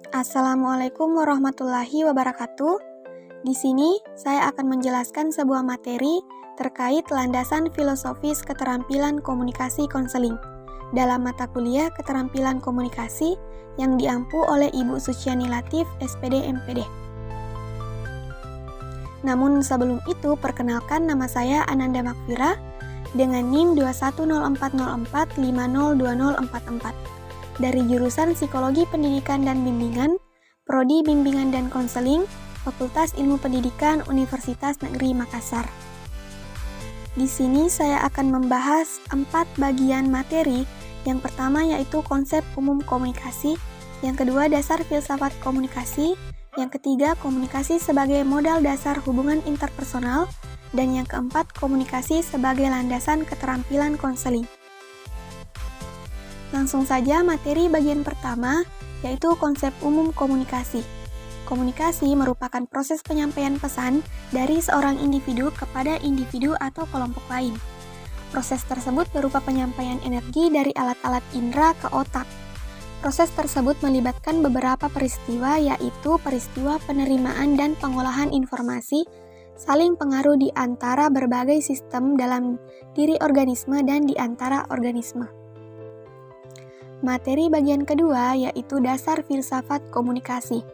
Assalamualaikum warahmatullahi wabarakatuh. Di sini saya akan menjelaskan sebuah materi terkait landasan filosofis keterampilan komunikasi konseling dalam mata kuliah keterampilan komunikasi yang diampu oleh Ibu Suciani Latif, SPD MPD. Namun sebelum itu, perkenalkan nama saya Ananda Makfira dengan NIM 210404502044 dari jurusan Psikologi Pendidikan dan Bimbingan, Prodi Bimbingan dan Konseling, Fakultas Ilmu Pendidikan Universitas Negeri Makassar. Di sini saya akan membahas 4 bagian materi. Yang pertama yaitu konsep umum komunikasi, yang kedua dasar filsafat komunikasi, yang ketiga komunikasi sebagai modal dasar hubungan interpersonal, dan yang keempat komunikasi sebagai landasan keterampilan konseling. Langsung saja materi bagian pertama, yaitu konsep umum komunikasi. Komunikasi merupakan proses penyampaian pesan dari seorang individu kepada individu atau kelompok lain. Proses tersebut berupa penyampaian energi dari alat-alat indera ke otak. Proses tersebut melibatkan beberapa peristiwa, yaitu peristiwa penerimaan dan pengolahan informasi, saling pengaruh di antara berbagai sistem dalam diri organisme dan di antara organisme. Materi bagian kedua yaitu dasar filsafat komunikasi.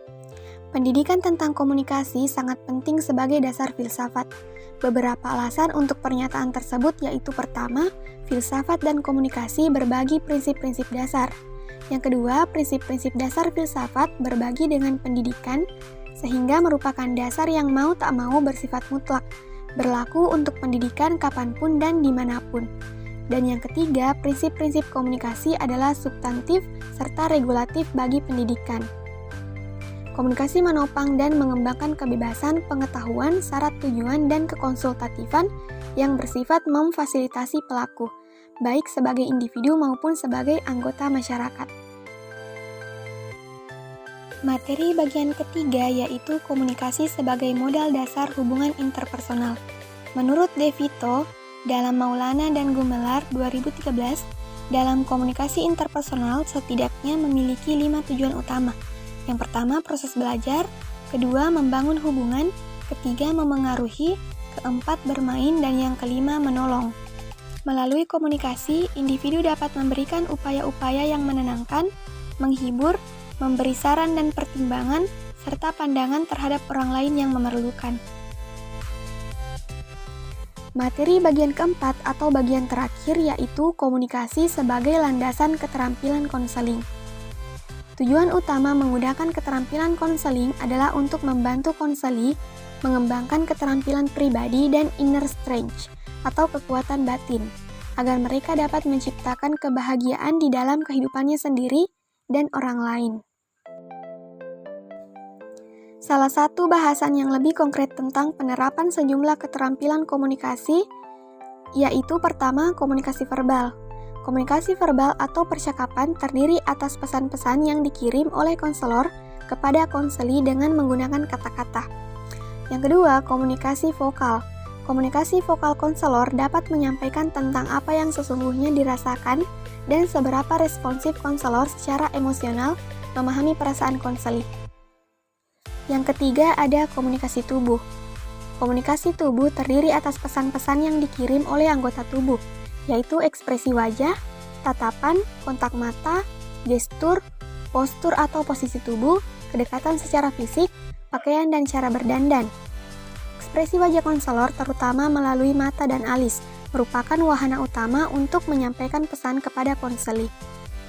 Pendidikan tentang komunikasi sangat penting sebagai dasar filsafat. Beberapa alasan untuk pernyataan tersebut yaitu pertama, filsafat dan komunikasi berbagi prinsip-prinsip dasar. Yang kedua, prinsip-prinsip dasar filsafat berbagi dengan pendidikan, sehingga merupakan dasar yang mau tak mau bersifat mutlak, berlaku untuk pendidikan kapanpun dan dimanapun. Dan yang ketiga, prinsip-prinsip komunikasi adalah substantif serta regulatif bagi pendidikan. Komunikasi menopang dan mengembangkan kebebasan pengetahuan, syarat tujuan, dan kekonsultatifan yang bersifat memfasilitasi pelaku, baik sebagai individu maupun sebagai anggota masyarakat. Materi bagian ketiga yaitu komunikasi sebagai modal dasar hubungan interpersonal. Menurut De Vito, dalam Maulana dan Gumelar 2013, dalam komunikasi interpersonal setidaknya memiliki 5 tujuan utama. Yang pertama, proses belajar, kedua, membangun hubungan, ketiga, memengaruhi, keempat, bermain, dan yang kelima, menolong. Melalui komunikasi, individu dapat memberikan upaya-upaya yang menenangkan, menghibur, memberi saran dan pertimbangan, serta pandangan terhadap orang lain yang memerlukan. Materi bagian keempat atau bagian terakhir yaitu komunikasi sebagai landasan keterampilan konseling. Tujuan utama menggunakan keterampilan konseling adalah untuk membantu konseli mengembangkan keterampilan pribadi dan inner strength atau kekuatan batin, agar mereka dapat menciptakan kebahagiaan di dalam kehidupannya sendiri dan orang lain. Salah satu bahasan yang lebih konkret tentang penerapan sejumlah keterampilan komunikasi yaitu pertama, komunikasi verbal. Komunikasi verbal atau percakapan terdiri atas pesan-pesan yang dikirim oleh konselor kepada konseli dengan menggunakan kata-kata. Yang kedua, komunikasi vokal. Komunikasi vokal konselor dapat menyampaikan tentang apa yang sesungguhnya dirasakan dan seberapa responsif konselor secara emosional memahami perasaan konseli. Yang ketiga ada komunikasi tubuh. Komunikasi tubuh terdiri atas pesan-pesan yang dikirim oleh anggota tubuh, yaitu ekspresi wajah, tatapan, kontak mata, gestur, postur atau posisi tubuh, kedekatan secara fisik, pakaian dan cara berdandan. Ekspresi wajah konselor terutama melalui mata dan alis, merupakan wahana utama untuk menyampaikan pesan kepada konseli.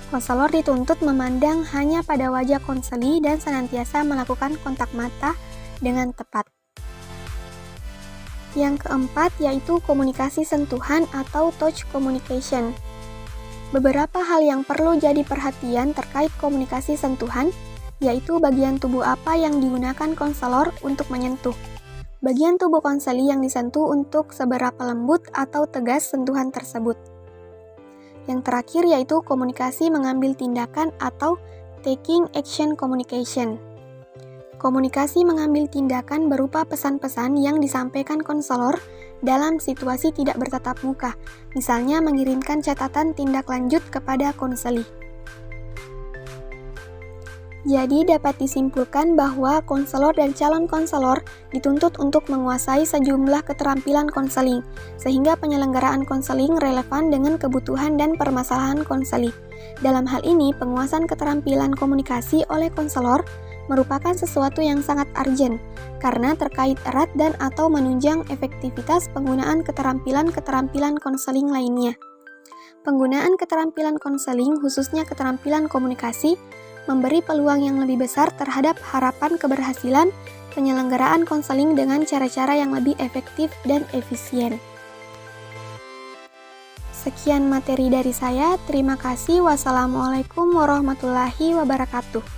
Konselor dituntut memandang hanya pada wajah konseli dan senantiasa melakukan kontak mata dengan tepat. Yang keempat yaitu komunikasi sentuhan atau touch communication. Beberapa hal yang perlu jadi perhatian terkait komunikasi sentuhan, yaitu bagian tubuh apa yang digunakan konselor untuk menyentuh. Bagian tubuh konseli yang disentuh untuk seberapa lembut atau tegas sentuhan tersebut. Yang terakhir yaitu komunikasi mengambil tindakan atau taking action communication. Komunikasi mengambil tindakan berupa pesan-pesan yang disampaikan konselor dalam situasi tidak bertatap muka, misalnya mengirimkan catatan tindak lanjut kepada konseli. Jadi dapat disimpulkan bahwa konselor dan calon konselor dituntut untuk menguasai sejumlah keterampilan konseling, sehingga penyelenggaraan konseling relevan dengan kebutuhan dan permasalahan konseling. Dalam hal ini, penguasaan keterampilan komunikasi oleh konselor merupakan sesuatu yang sangat urgent, karena terkait erat dan atau menunjang efektivitas penggunaan keterampilan-keterampilan konseling lainnya. Penggunaan keterampilan konseling, khususnya keterampilan komunikasi, memberi peluang yang lebih besar terhadap harapan keberhasilan penyelenggaraan konseling dengan cara-cara yang lebih efektif dan efisien. Sekian materi dari saya, terima kasih. Wassalamualaikum warahmatullahi wabarakatuh.